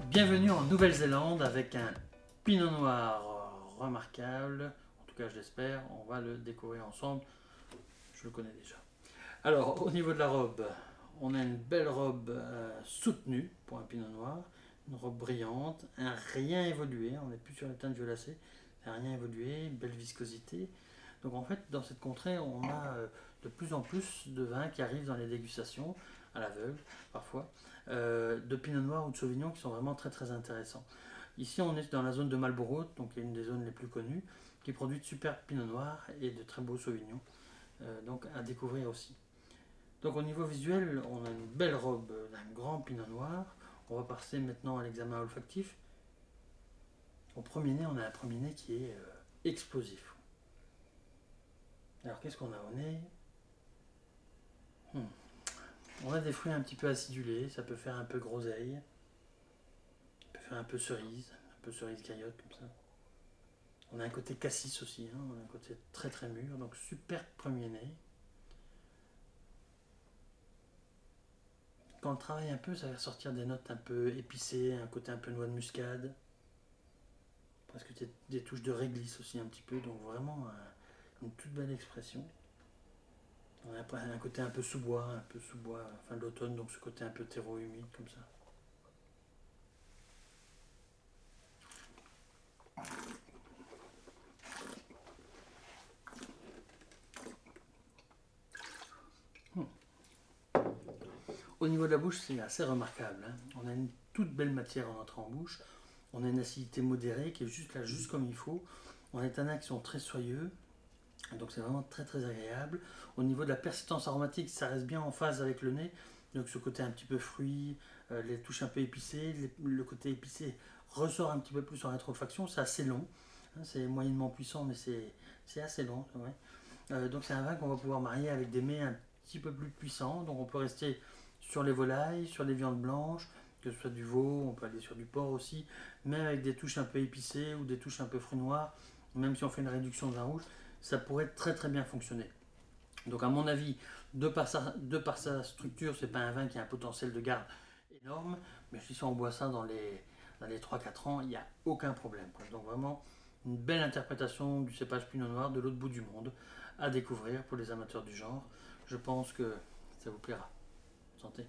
Bienvenue en Nouvelle-Zélande avec un pinot noir remarquable, en tout cas je l'espère, on va le découvrir ensemble, je le connais déjà. Alors au niveau de la robe, on a une belle robe soutenue pour un pinot noir, une robe brillante, un rien évolué, on n'est plus sur la teinte violacée, un rien évolué, une belle viscosité. Donc en fait dans cette contrée on a de plus en plus de vins qui arrivent dans les dégustations, à l'aveugle parfois, de pinot noir ou de sauvignon qui sont vraiment très très intéressants. Ici on est dans la zone de Marlborough, donc une des zones les plus connues, qui produit de super pinot noir et de très beaux sauvignons, donc à découvrir aussi. Donc au niveau visuel, on a une belle robe d'un grand pinot noir. On va passer maintenant à l'examen olfactif. Au premier nez, on a un premier nez qui est explosif. Alors qu'est-ce qu'on a au nez? On a des fruits un petit peu acidulés, ça peut faire un peu groseille, ça peut faire un peu cerise caillotte comme ça. On a un côté cassis aussi, hein, on a un côté très très mûr, donc super premier nez. Quand on travaille un peu, ça va sortir des notes un peu épicées, un côté un peu noix de muscade, presque des touches de réglisse aussi un petit peu, donc vraiment une toute belle expression. On a un côté un peu sous-bois, fin de l'automne, donc ce côté un peu terreau humide comme ça. Au niveau de la bouche, c'est assez remarquable, hein. On a une toute belle matière en entrant en bouche. On a une acidité modérée qui est juste là, juste comme il faut. On a des tanins qui sont très soyeux, donc c'est vraiment très très agréable. Au niveau de la persistance aromatique, ça reste bien en phase avec le nez. Donc ce côté un petit peu fruit, les touches un peu épicées, le côté épicé ressort un petit peu plus en rétrofaction. C'est assez long, hein, c'est moyennement puissant, mais c'est assez long. Ouais. Donc c'est un vin qu'on va pouvoir marier avec des mets un petit peu plus puissants. Donc on peut rester sur les volailles, sur les viandes blanches, que ce soit du veau, on peut aller sur du porc aussi, même avec des touches un peu épicées ou des touches un peu fruits noirs, même si on fait une réduction de vin rouge, ça pourrait très très bien fonctionner. Donc à mon avis, de par sa structure, c'est pas un vin qui a un potentiel de garde énorme, mais si on boit ça dans les 3-4 ans, il n'y a aucun problème. Donc vraiment une belle interprétation du cépage pinot noir de l'autre bout du monde à découvrir pour les amateurs du genre. Je pense que ça vous plaira. Santé.